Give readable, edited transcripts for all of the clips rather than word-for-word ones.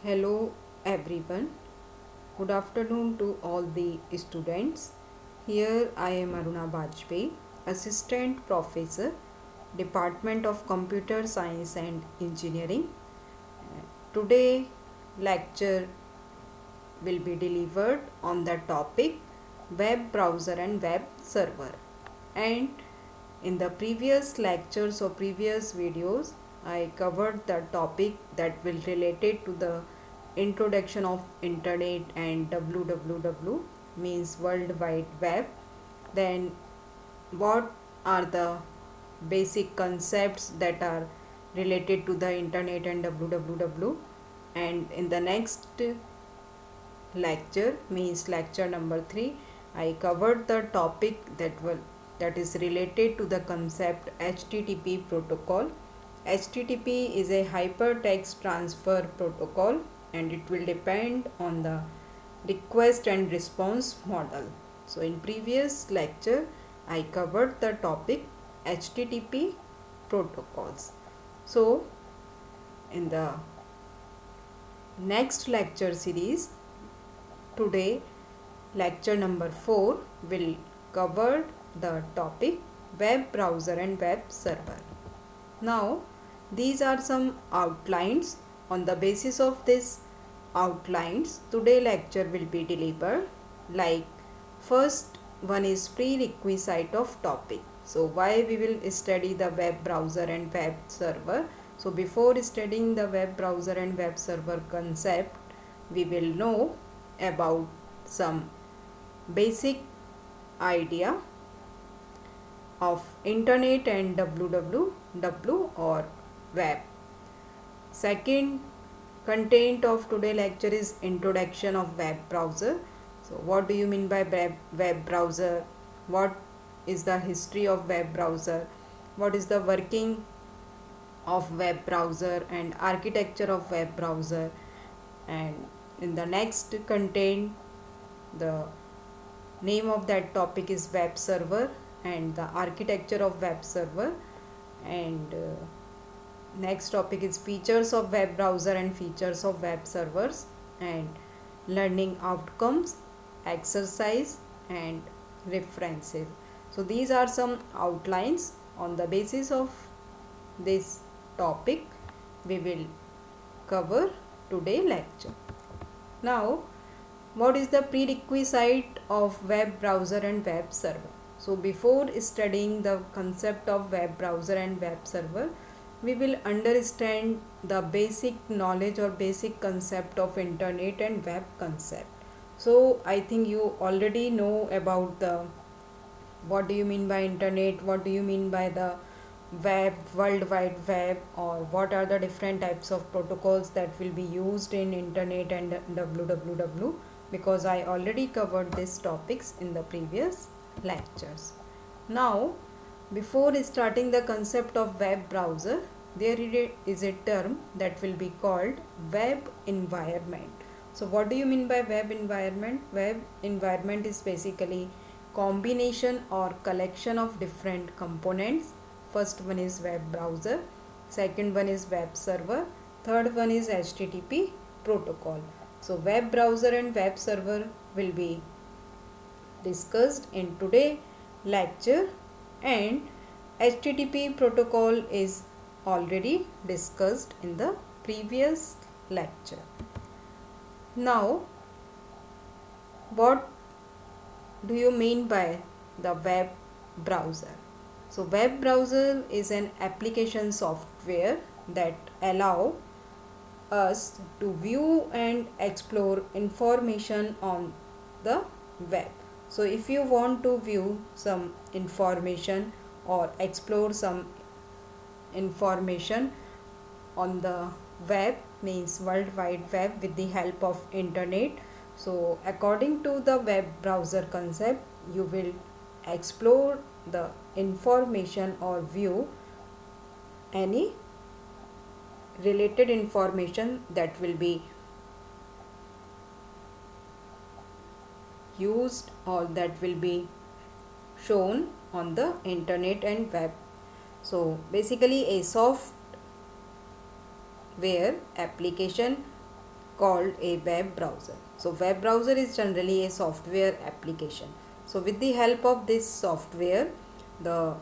Hello everyone. Good afternoon to all the students. Here I am Aruna Bajpayee, Assistant Professor, Department of Computer Science and Engineering. Today lecture will be delivered on the topic web browser and web server. And in the previous lectures or previous videos, I covered the topic that will related to the introduction of internet and www means World Wide Web. Then what are the basic concepts that are related to the internet and www, and in the next lecture means lecture number 3, I covered the topic that is related to the concept HTTP protocol. HTTP is a hypertext transfer protocol and it will depend on the request and response model. So in previous lecture I covered the topic HTTP protocols. So in the next lecture series, today lecture number 4 will cover the topic web browser and web server. Now these are some outlines. On the basis of these outlines, today lecture will be delivered. Like first one is prerequisite of topic. So why we will study the web browser and web server. So before studying the web browser and web server concept, we will know about some basic idea of internet and www or web. Second content of today lecture is introduction of web browser. So what do you mean by web browser? What is the history of web browser? What is the working of web browser and architecture of web browser? And in the next content, the name of that topic is web server and the architecture of web server. And next topic is features of web browser and features of web servers, and learning outcomes, exercise and references. So these are some outlines. On the basis of this topic we will cover today lecture. Now what is the prerequisite of web browser and web server? So before studying the concept of web browser and web server, we will understand the basic knowledge or basic concept of internet and web concept. So I think you already know about the what do you mean by internet, what do you mean by the web, world wide web, or what are the different types of protocols that will be used in internet and www, because I already covered these topics in the previous lectures. Now before starting the concept of web browser, there is a term that will be called web environment. So what do you mean by web environment? Web environment is basically combination or collection of different components. First one is web browser, second one is web server, third one is HTTP protocol. So web browser and web server will be discussed in today lecture, and HTTP protocol is already discussed in the previous lecture. Now what do you mean by the web browser? So web browser is an application software that allow us to view and explore information on the web. So if you want to view some information or explore some information on the web means World Wide Web with the help of internet, so according to the web browser concept, you will explore the information or view any related information that will be used or that will be shown on the internet and web. So basically a software application called a web browser. So web browser is generally a software application. So with the help of this software, the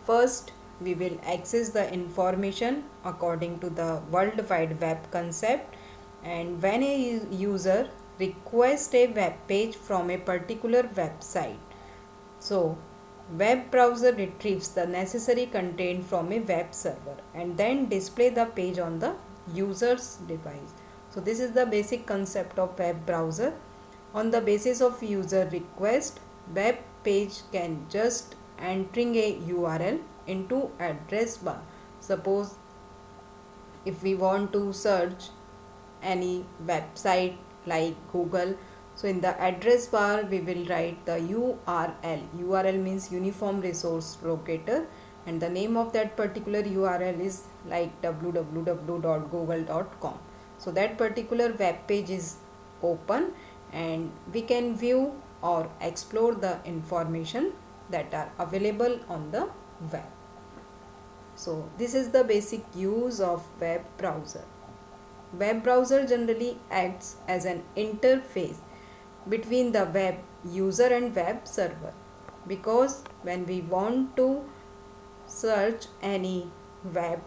first we will access the information according to the World Wide Web concept, and when a user requests a web page from a particular website, so web browser retrieves the necessary content from a web server and then display the page on the user's device. So this is the basic concept of web browser. On the basis of user request, web page can just entering a URL into address bar. Suppose if we want to search any website like Google, so in the address bar we will write the URL. URL means Uniform Resource Locator, and the name of that particular URL is like www.google.com. So that particular web page is open and we can view or explore the information that are available on the web. So this is the basic use of web browser. Web browser generally acts as an interface between the web user and web server, because when we want to search any web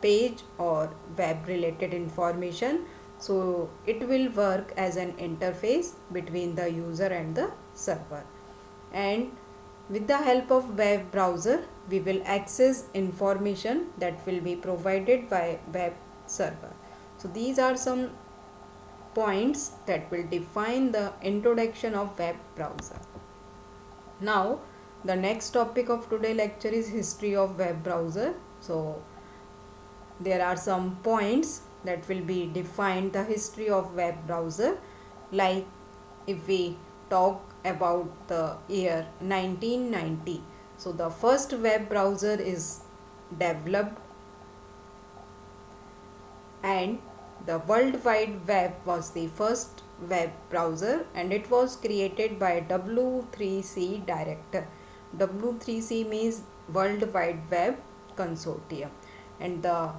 page or web related information, so it will work as an interface between the user and the server, and with the help of web browser we will access information that will be provided by web server. So these are some points that will define the introduction of web browser. Now the next topic of today lecture is history of web browser. So there are some points that will be defined the history of web browser. Like if we talk about the year 1990, so the first web browser is developed, and the World Wide Web was the first web browser, and it was created by W3C director. W3C means World Wide Web Consortium, and the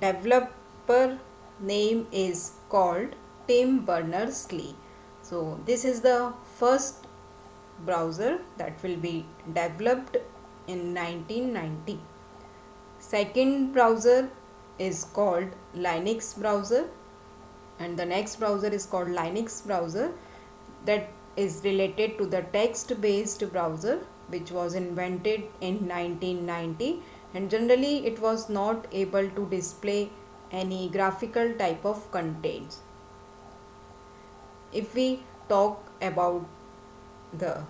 developer name is called Tim Berners-Lee. So this is the first browser that will be developed in 1990. Second browser is called Linux browser, and the next browser is called Linux browser, that is related to the text based browser which was invented in 1990, and generally it was not able to display any graphical type of contents. If we talk about the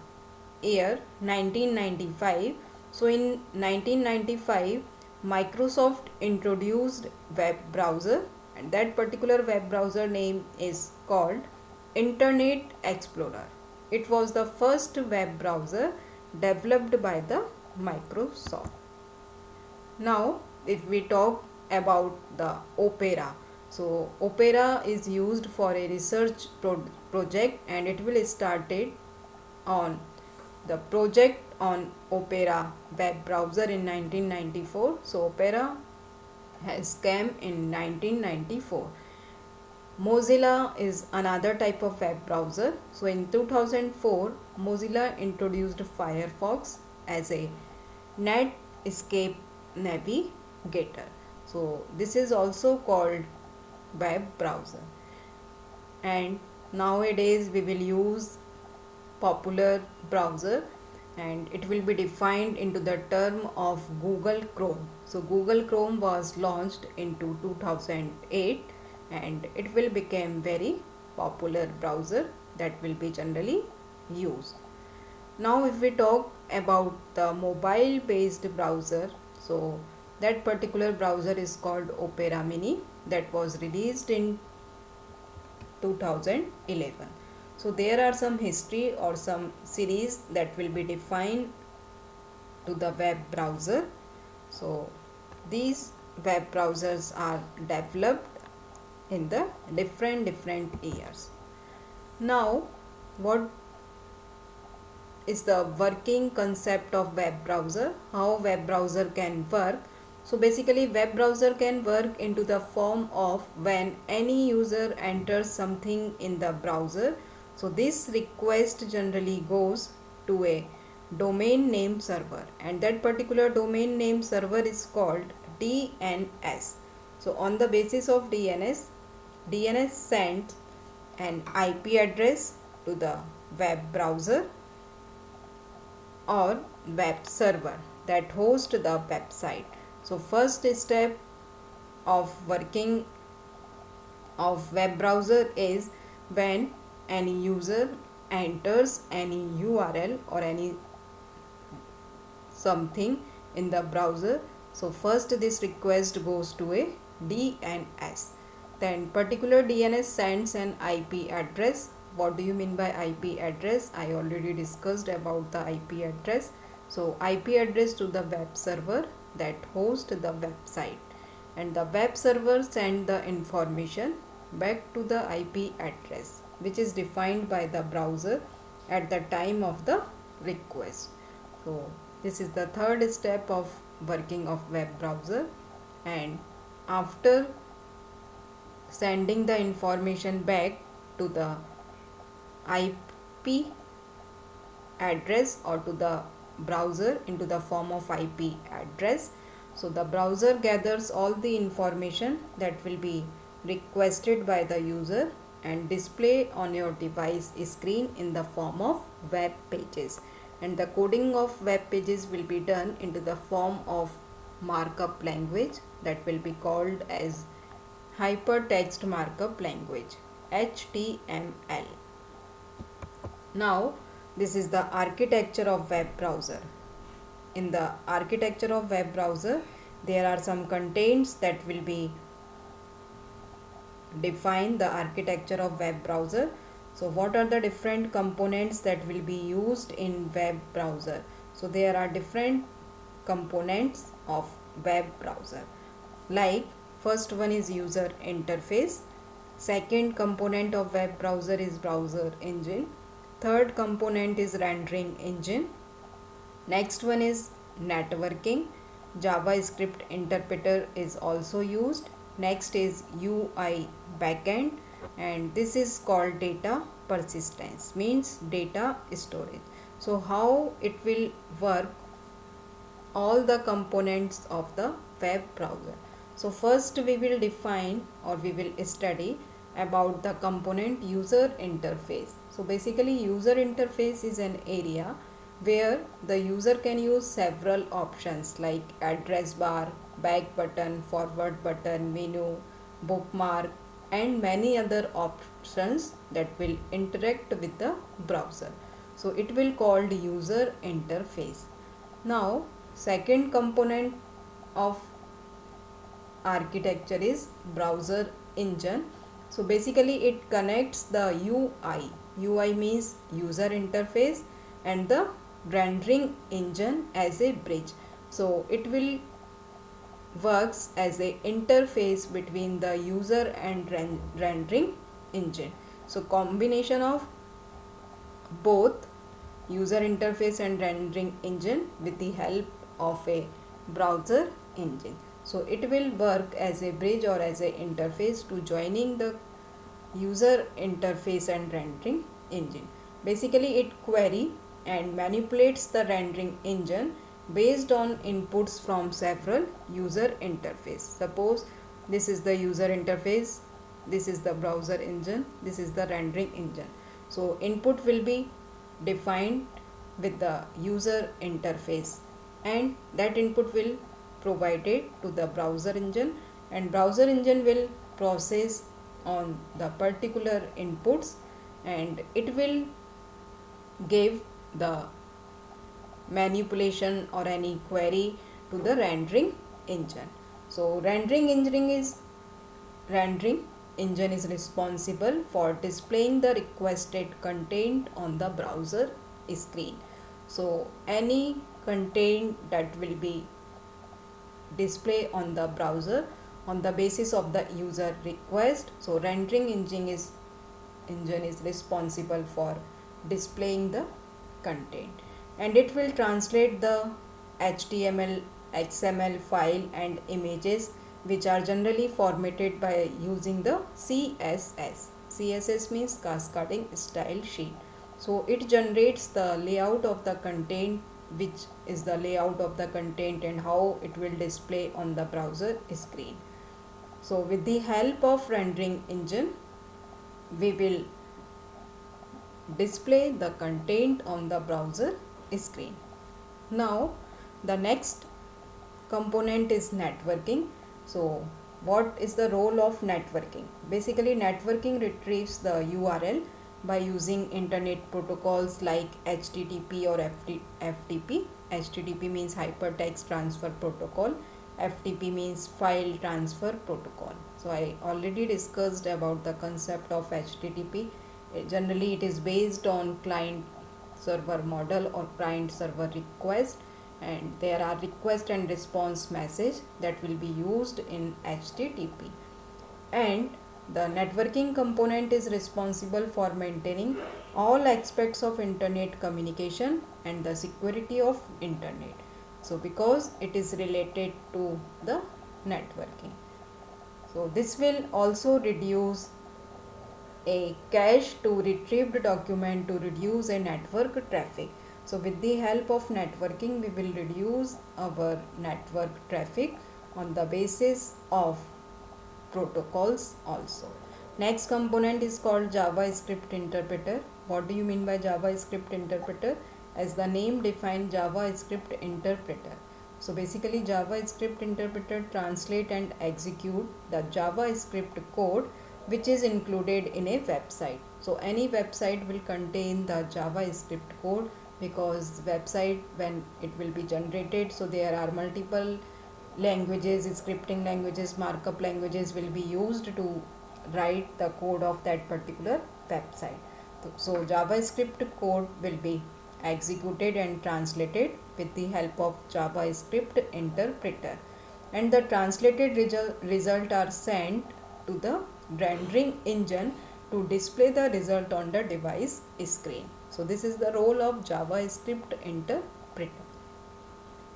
year 1995, so in 1995 Microsoft introduced web browser, and that particular web browser name is called Internet Explorer. It was the first web browser developed by the Microsoft. Now if we talk about the Opera, so Opera is used for a research project, and it will started on the project on Opera web browser in 1994. So Opera has come in 1994. Mozilla is another type of web browser. So in 2004 Mozilla introduced Firefox as a Netscape navigator. So this is also called web browser, and nowadays we will use popular browser, and it will be defined into the term of Google Chrome. So Google Chrome was launched into 2008, and it will become very popular browser that will be generally used. Now if we talk about the mobile based browser, so that particular browser is called Opera Mini, that was released in 2011. So there are some history or some series that will be defined to the web browser. So these web browsers are developed in the different years. Now what is the working concept of web browser, how web browser can work? So basically web browser can work into the form of when any user enters something in the browser. So this request generally goes to a domain name server, and that particular domain name server is called DNS. So on the basis of DNS sends an IP address to the web browser or web server that hosts the website. So first step of working of web browser is when any user enters any URL or any something in the browser. So first this request goes to a DNS. Then particular DNS sends an IP address. What do you mean by IP address? I already discussed about the IP address. So IP address to the web server that hosts the website, and the web server send the information back to the IP address which is defined by the browser at the time of the request. So this is the third step of working of web browser, and after sending the information back to the IP address or to the browser into the form of IP address, so the browser gathers all the information that will be requested by the user and display on your device screen in the form of web pages, and the coding of web pages will be done into the form of markup language that will be called as hypertext markup language, HTML. Now this is the architecture of web browser. In the architecture of web browser, there are some contents that will be define the architecture of web browser. So what are the different components that will be used in web browser? So there are different components of web browser, like first one is user interface, second component of web browser is browser engine, third component is rendering engine, next one is networking, JavaScript interpreter is also used, next is UI backend, and this is called data persistence, means data storage. So how it will work, all the components of the web browser. So first we will define or we will study about the component user interface. So basically user interface is an area where the user can use several options like address bar, back button, forward button, menu, bookmark, and many other options that will interact with the browser. So it will called user interface. Now second component of architecture is browser engine. So basically it connects the UI means user interface, and the rendering engine as a bridge. So it will works as a interface between the user and rendering engine. So combination of both user interface and rendering engine with the help of a browser engine. So it will work as a bridge or as a interface to joining the user interface and rendering engine. Basically it query and manipulates the rendering engine based on inputs from several user interface. Suppose this is the user interface, this is the browser engine, this is the rendering engine. So input will be defined with the user interface, and that input will provided to the browser engine, and browser engine will process on the particular inputs, and it will give the manipulation or any query to the rendering engine. So rendering engine is responsible for displaying the requested content on the browser screen. So any content that will be display on the browser on the basis of the user request, so rendering engine is responsible for displaying the content, and it will translate the HTML XML file and images which are generally formatted by using the CSS. CSS means cascading style sheet. So it generates the layout of the content, which is the layout of the content and how it will display on the browser screen. So with the help of rendering engine, we will display the content on the browser screen. Now the next component is networking. So what is the role of networking? Basically, networking retrieves the URL by using internet protocols like HTTP or FTP. HTTP means hypertext transfer protocol. FTP means file transfer protocol. So I already discussed about the concept of HTTP. Generally it is based on client server model or client server request, and there are request and response message that will be used in HTTP. And the networking component is responsible for maintaining all aspects of internet communication and the security of internet. So because it is related to the networking, so this will also reduce a cache to retrieved document to reduce a network traffic. So with the help of networking, we will reduce our network traffic on the basis of protocols also. Next component is called JavaScript interpreter. What do you mean by JavaScript interpreter? As the name defines, JavaScript interpreter. So basically JavaScript interpreter translate and execute the JavaScript code which is included in a website. So any website will contain the JavaScript code, because website, when it will be generated, so there are multiple languages, scripting languages, markup languages will be used to write the code of that particular website. So JavaScript code will be executed and translated with the help of JavaScript interpreter, and the translated result are sent to the rendering engine to display the result on the device screen. So this is the role of JavaScript interpreter.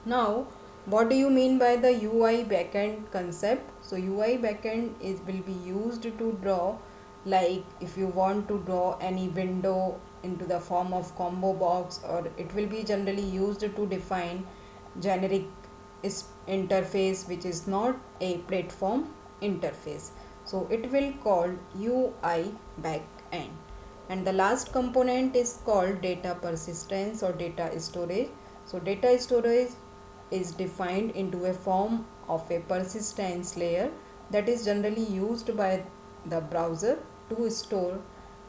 Now what do you mean by the UI backend concept? So UI backend will be used to draw, like if you want to draw any window into the form of combo box, or it will be generally used to define generic interface which is not a platform interface. So it will called UI backend. And the last component is called data persistence or data storage. So data storage is defined into a form of a persistence layer that is generally used by the browser to store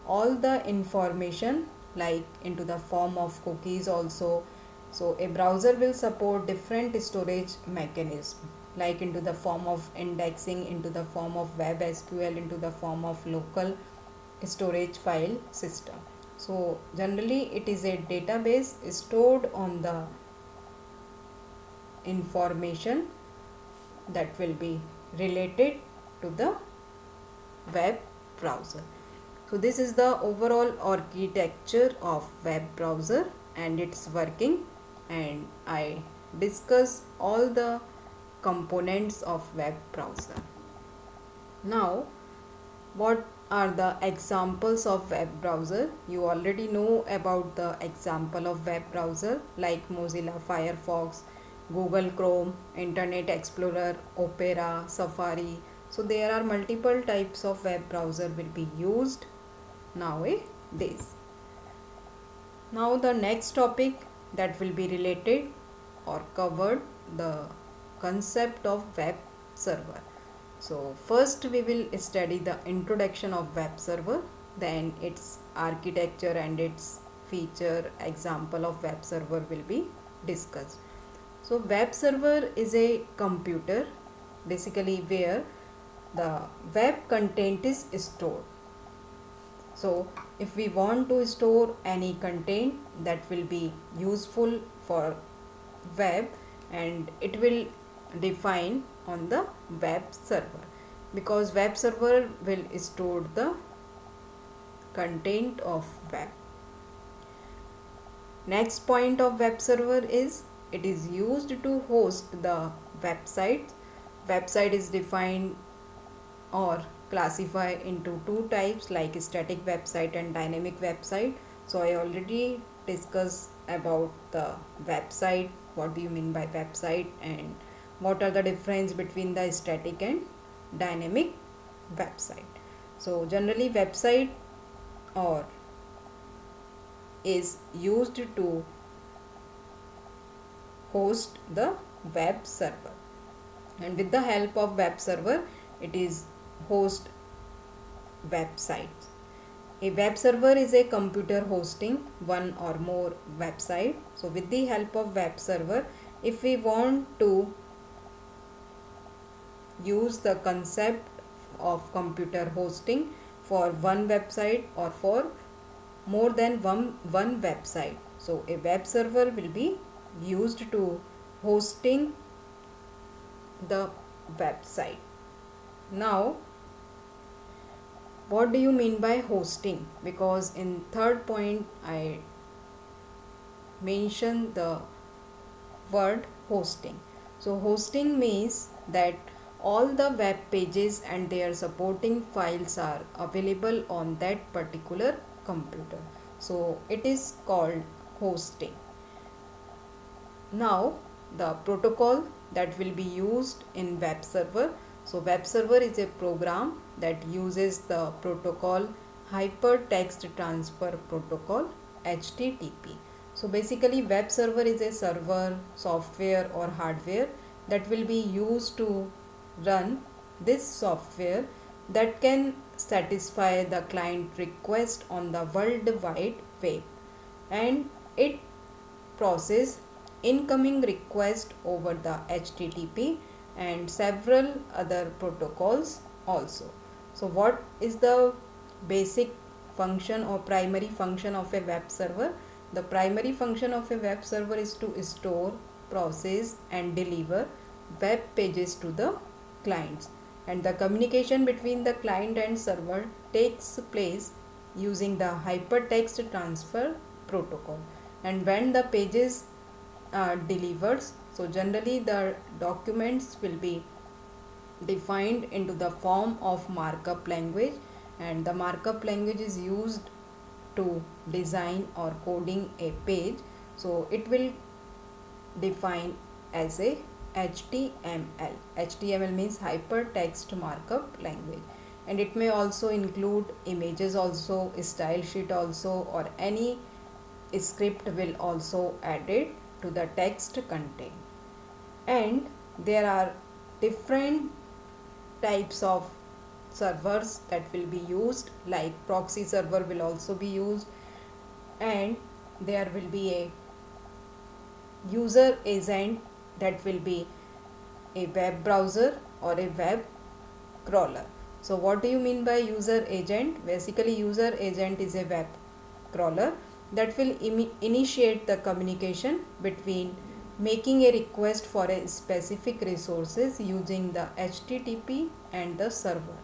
all the information, like into the form of cookies also. So a browser will support different storage mechanisms, like into the form of indexing, into the form of web SQL, into the form of local storage file system. So generally it is a database stored on the information that will be related to the web browser. So this is the overall architecture of web browser and its working, and I discuss all the components of web browser. Now what are the examples of web browser? You already know about the example of web browser like Mozilla Firefox, Google Chrome, Internet Explorer, Opera, Safari. So there are multiple types of web browser will be used nowadays. Now the next topic that will be related or covered, the concept of web server. So first we will study the introduction of web server, then its architecture and its feature. Example of web server will be discussed. So web server is a computer basically where the web content is stored. So if we want to store any content that will be useful for web, and it will define on the web server, because web server will store the content of web. Next point of web server is it is used to host the website. Website is defined or classify into two types like static website and dynamic website. So I already discussed about the website, what do you mean by website, and what are the difference between the static and dynamic website. So generally website or is used to host the web server, and with the help of web server it is host websites. A web server is a computer hosting one or more website. So with the help of web server, if we want to use the concept of computer hosting for one website or for more than one website, so a web server will be used to hosting the website. Now what do you mean by hosting? Because in third point I mentioned the word hosting. So hosting means that all the web pages and their supporting files are available on that particular computer. So it is called hosting. Now the protocol that will be used in web server. So web server is a program that uses the protocol Hypertext Transfer Protocol, HTTP. So basically web server is a server, software or hardware that will be used to run this software that can satisfy the client request on the World Wide Web, and it process incoming request over the HTTP and several other protocols also. So what is the basic function or primary function of a web server? The primary function of a web server is to store, process and deliver web pages to the clients, and the communication between the client and server takes place using the Hypertext Transfer Protocol. And when the pages are delivered, so generally the documents will be defined into the form of markup language, and the markup language is used to design or coding a page. So it will define as a HTML. HTML means Hypertext Markup Language, and it may also include images also, style sheet also, or any script will also added to the text content. And there are different types of servers that will be used, like proxy server will also be used, and there will be a user agent that will be a web browser or a web crawler. So what do you mean by user agent? Basically user agent is a web crawler that will initiate the communication between making a request for a specific resources using the HTTP and the server.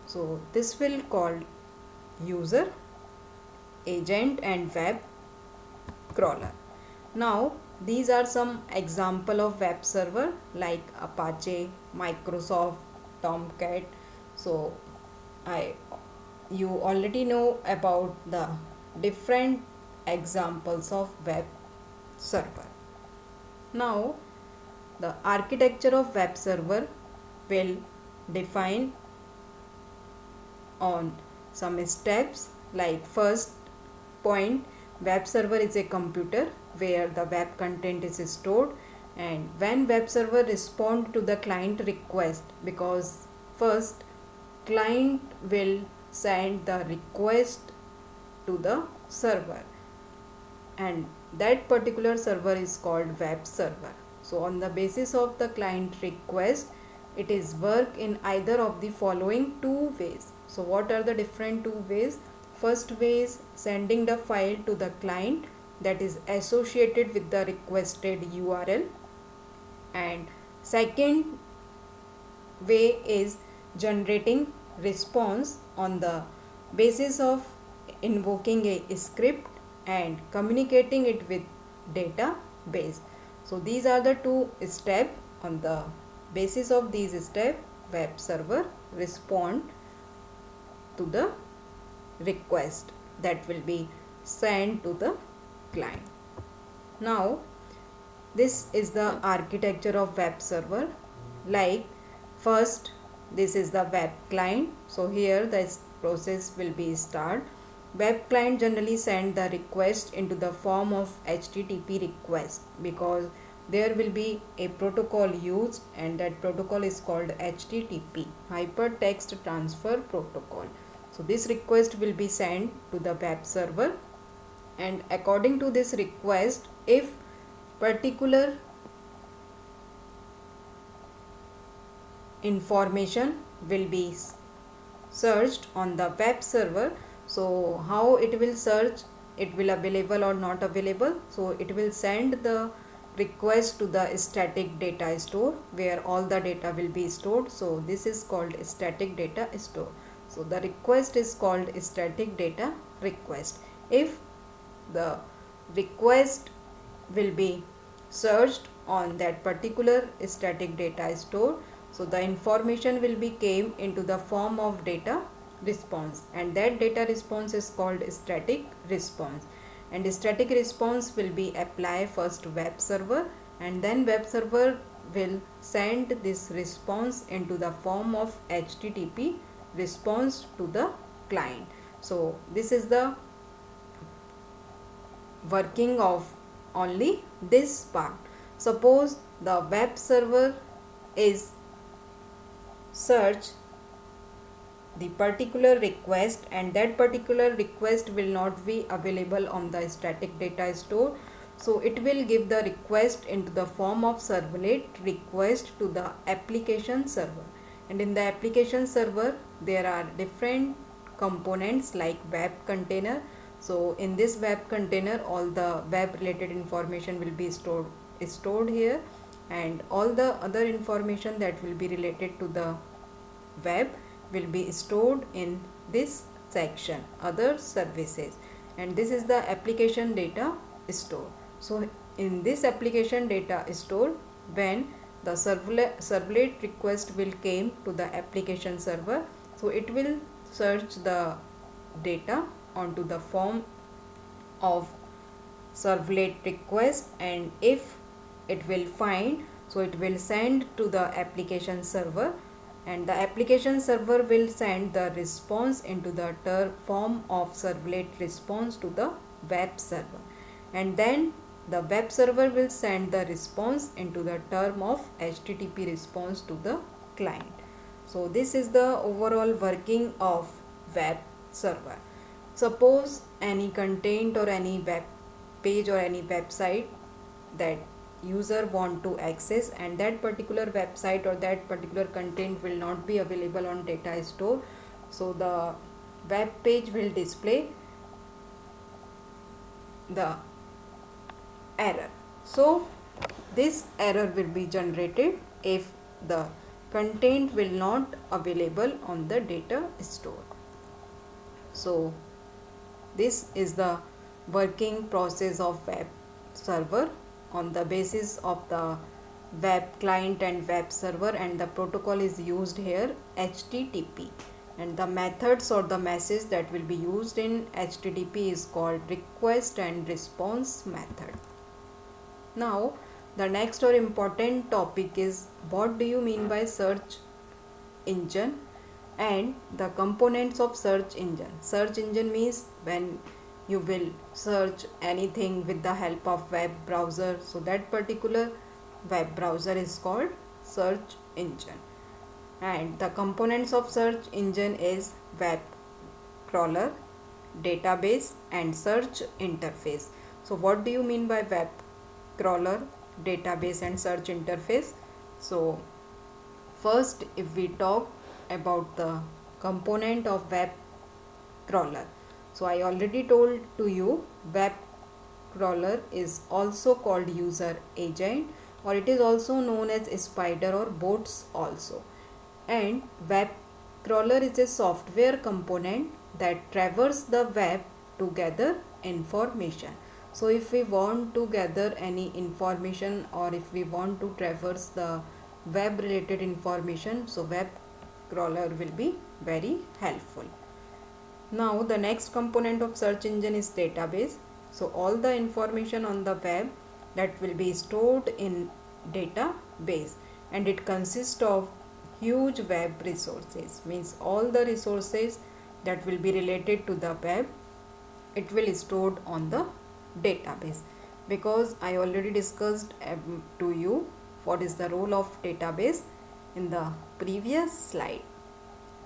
So this will called user agent and web crawler. Now these are some example of web server like Apache, Microsoft, Tomcat. So you already know about the different examples of web server. Now the architecture of web server will define on some steps, like first point, web server is a computer where the web content is stored, and when web server respond to the client request, because first client will send the request to the server, and that particular server is called web server. So on the basis of the client request, it is work in either of the following two ways. So what are the different two ways? First way is sending the file to the client that is associated with the requested URL, and second way is generating response on the basis of invoking a script and communicating it with database. So these are the two steps. On the basis of these steps, web server respond to the request that will be sent to the client. Now this is the architecture of web server. Like first, this is the web client. So here the process will be start. Web client generally send the request into the form of HTTP request, because there will be a protocol used, and that protocol is called HTTP, Hypertext Transfer Protocol. So this request will be sent to the web server, and according to this request, if particular information will be searched on the web server, so how it will search, it will available or not available. So it will send the request to the static data store where all the data will be stored. So this is called static data store. So the request is called static data request. If the request will be searched on that particular static data store, so the information will be came into the form of data response, and that data response is called static response. And static response will be apply first web server, and then web server will send this response into the form of HTTP response to the client. So this is the working of only this part. Suppose the web server is search the particular request, and that particular request will not be available on the static data store, so it will give the request into the form of servlet request to the application server. And in the application server there are different components like web container. So in this web container all the web related information will be stored here, and all the other information that will be related to the web will be stored in this section, other services, and this is the application data store. So in this application data store, when the servlet request will came to the application server, so it will search the data onto the form of servlet request, and if it will find, so it will send to the application server, and the application server will send the response into the form of servlet response to the web server, and then the web server will send the response into the term of HTTP response to the client. So this is the overall working of web server. Suppose any content or any web page or any website that user want to access, and that particular website or that particular content will not be available on data store, so the web page will display the error. So this error will be generated if the content will not available on the data store. So this is the working process of web server on the basis of the web client and web server, and the protocol is used here HTTP, and the methods or the message that will be used in HTTP is called request and response method. Now the next or important topic is what do you mean by search engine and the components of search engine. Search engine means when you will search anything with the help of web browser, so that particular web browser is called search engine. And the components of search engine is web crawler, database and search interface. So what do you mean by web crawler, database and search interface? So first, if we talk about the component of web crawler, so I already told to you web crawler is also called user agent, or it is also known as spider or bots also. And web crawler is a software component that traverses the web to gather information. So if we want to gather any information or if we want to traverse the web related information, so web crawler will be very helpful. Now the next component of search engine is database. So all the information on the web that will be stored in database, and it consists of huge web resources, means all the resources that will be related to the web, it will stored on the database. Because I already discussed to you what is the role of database in the previous slide.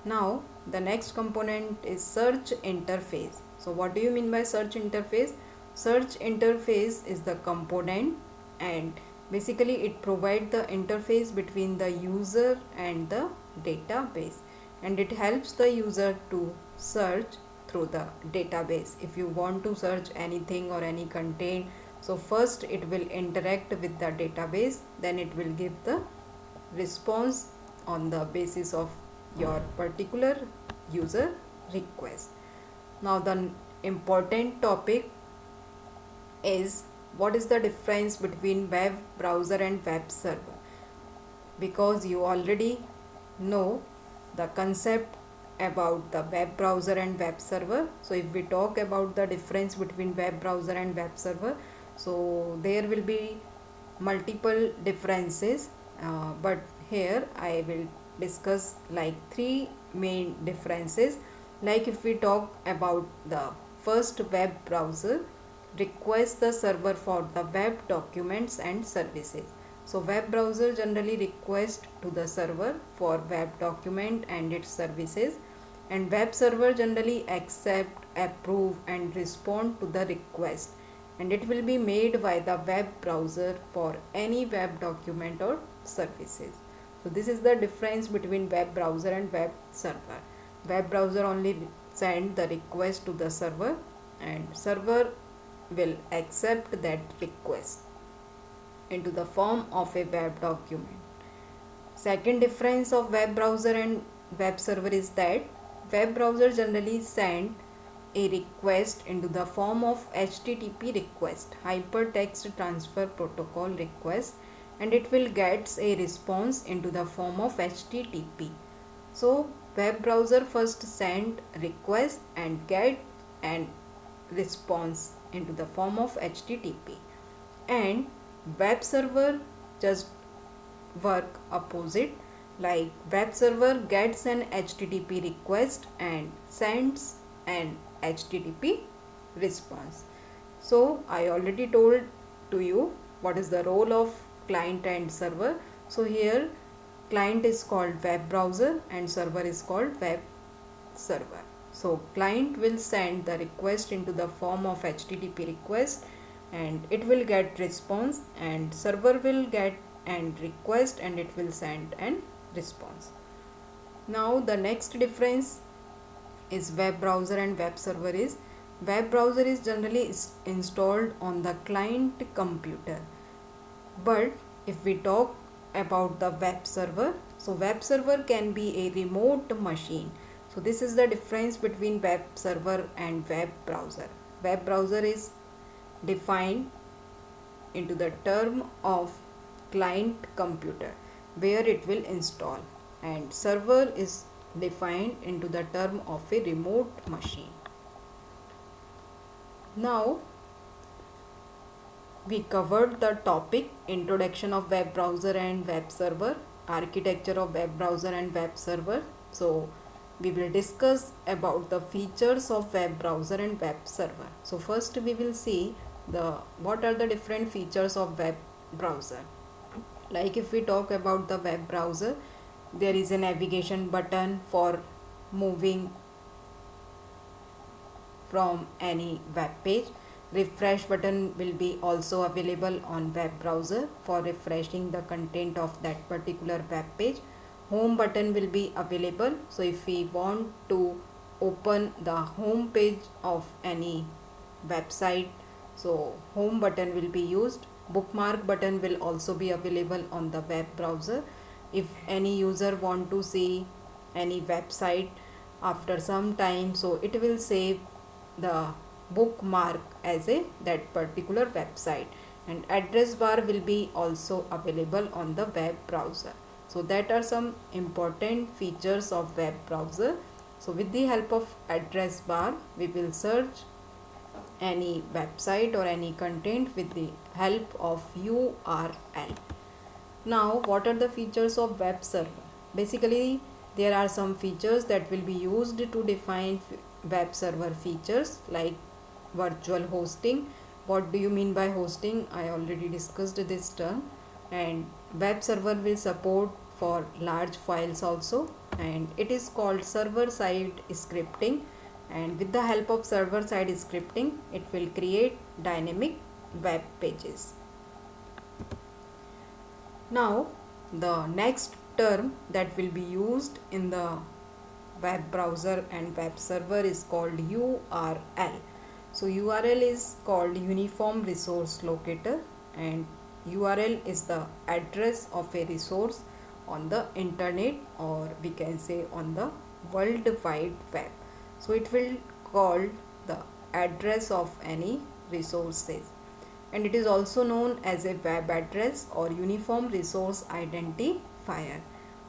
Now the next component is search interface. So what do you mean by search interface? Search interface is the component, and basically it provides the interface between the user and the database, and it helps the user to search through the database. If you want to search anything or any content, so first it will interact with the database, then it will give the response on the basis of your particular user request. Now the important topic is what is the difference between web browser and web server, because you already know the concept about the web browser and web server. So if we talk about the difference between web browser and web server, so there will be multiple differences, but here I will discuss like three main differences. Like if we talk about the first, web browser requests the server for the web documents and services. So web browser generally requests to the server for web document and its services, and web server generally accept, approve and respond to the request, and it will be made by the web browser for any web document or services. So this is the difference between web browser and web server. Web browser only send the request to the server, and server will accept that request into the form of a web document. Second difference of web browser and web server is that web browser generally send a request into the form of HTTP request, hypertext transfer protocol request, and it will get a response into the form of HTTP. So web browser first send request and get and response into the form of HTTP, and web server just work opposite. Like web server gets an HTTP request and sends an HTTP response. So I already told to you what is the role of client and server. So here client is called web browser and server is called web server. So client will send the request into the form of HTTP request and it will get response, and server will get and request and it will send an response. Now the next difference is web browser and web server is web browser is generally installed on the client computer, but if we talk about the web server, so web server can be a remote machine. So this is the difference between web server and web browser. Web browser is defined into the term of client computer where it will install, and server is defined into the term of a remote machine. Now we covered the topic introduction of web browser and web server, architecture of web browser and web server. So we will discuss about the features of web browser and web server. So first we will see what are the different features of web browser. Like if we talk about the web browser, there is a navigation button for moving from any web page. Refresh button will be also available on web browser for refreshing the content of that particular web page. Home button will be available. So if we want to open the home page of any website, so home button will be used. Bookmark button will also be available on the web browser. If any user want to see any website after some time, so it will save the bookmark as a that particular website, and address bar will be also available on the web browser. So that are some important features of web browser. So with the help of address bar, we will search any website or any content with the help of URL. Now, what are the features of web server? Basically, there are some features that will be used to define web server features, like virtual hosting. What do you mean by hosting? I already discussed this term. And web server will support for large files also, and it is called server side scripting. And with the help of server side scripting, it will create dynamic web pages. Now, the next term that will be used in the web browser and web server is called URL. So URL is called Uniform Resource Locator, and URL is the address of a resource on the internet, or we can say on the World Wide Web. So it will call the address of any resources, and it is also known as a web address or uniform resource identifier,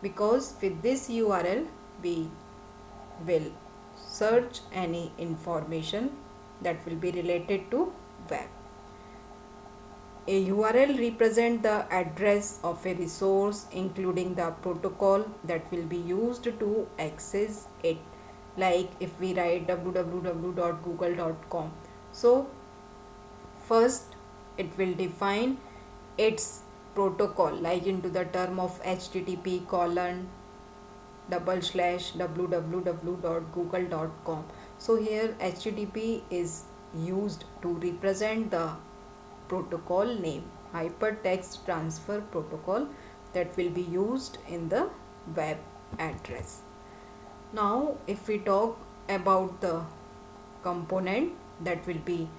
because with this URL we will search any information that will be related to web. A URL represents the address of a resource, including the protocol that will be used to access it. Like if we write www.google.com, so first it will define its protocol, like into the term of http://www.google.com. So here HTTP is used to represent the protocol name, hypertext transfer protocol, that will be used in the web address. Now if we talk about the component that will be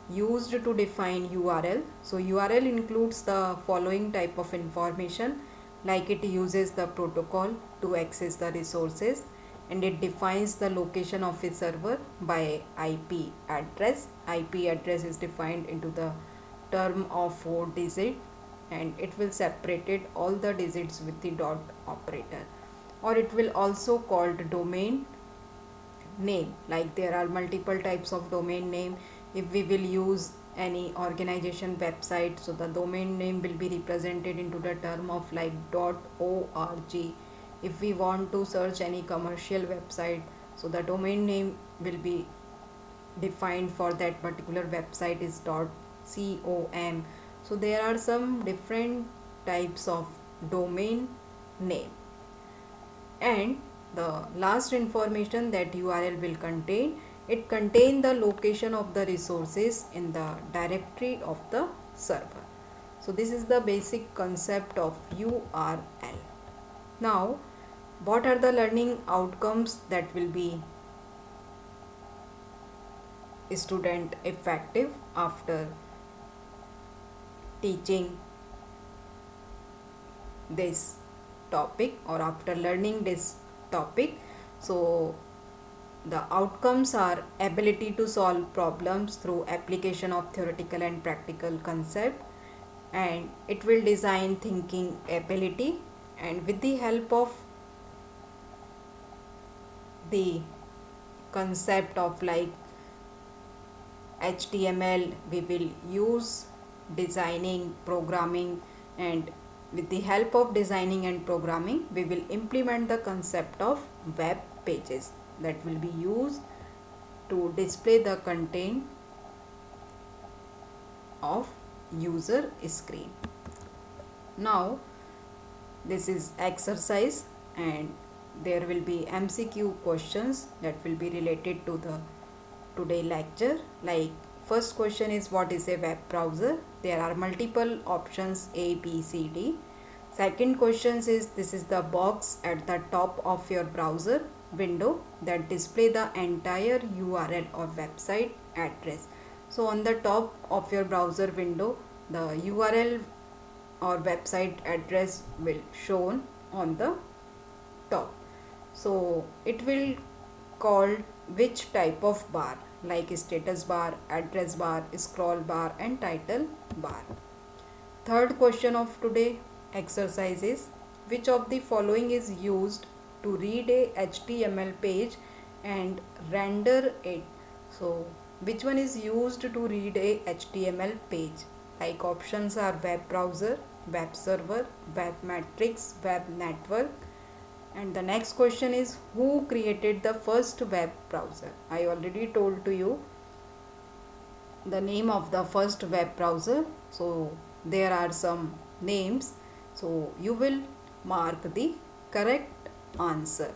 used to define URL, so URL includes the following type of information, like it uses the protocol to access the resources, and it defines the location of a server by IP address. IP address is defined into the term of 4 digits, and it will separate all the digits with the dot operator. Or it will also called domain name, like there are multiple types of domain name. If we will use any organization website, so the domain name will be represented into the term of like .org. If we want to search any commercial website, so the domain name will be defined for that particular website is .com. So there are some different types of domain name. And the last information that URL will contain, it contains the location of the resources in the directory of the server. So this is the basic concept of URL. Now, what are the learning outcomes that will be student effective after teaching this topic or after learning this topic? So the outcomes are ability to solve problems through application of theoretical and practical concept, and it will design thinking ability, and with the help of the concept of like HTML, we will use designing, programming, and with the help of designing and programming, we will implement the concept of web pages that will be used to display the content of user screen. Now, this is exercise, and there will be MCQ questions that will be related to the today lecture. Like first question is, what is a web browser? There are multiple options A, B, C, D. Second question is, this is the box at the top of your browser window that display the entire URL or website address. So on the top of your browser window, the URL or website address will shown on the top. So it will called which type of bar, like status bar, address bar, scroll bar and title bar. Third question of today exercise is, which of the following is used to read a HTML page and render it? So which one is used to read a HTML page? Like options are web browser, web server, web matrix, web network. And the next question is, who created the first web browser? I already told to you the name of the first web browser. So there are some names. So you will mark the correct answer.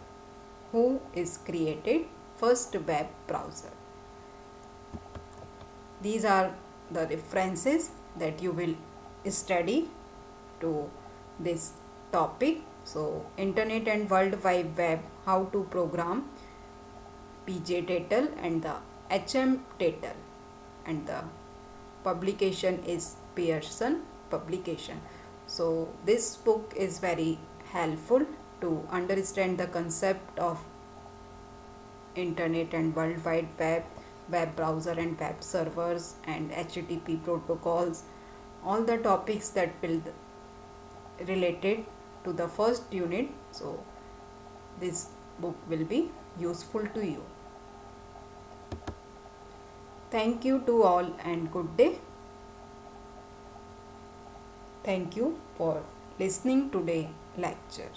Who is created first web browser? These are the references that you will study to this topic. So Internet and World Wide Web, how to program, PJ-Tatel and the HM-Tatel, and the publication is Pearson publication. So this book is very helpful to understand the concept of Internet and World Wide Web, web browser and web servers and HTTP protocols, all the topics that will related to the first unit. So this book will be useful to you. Thank you to all and good day. Thank you for listening today lecture.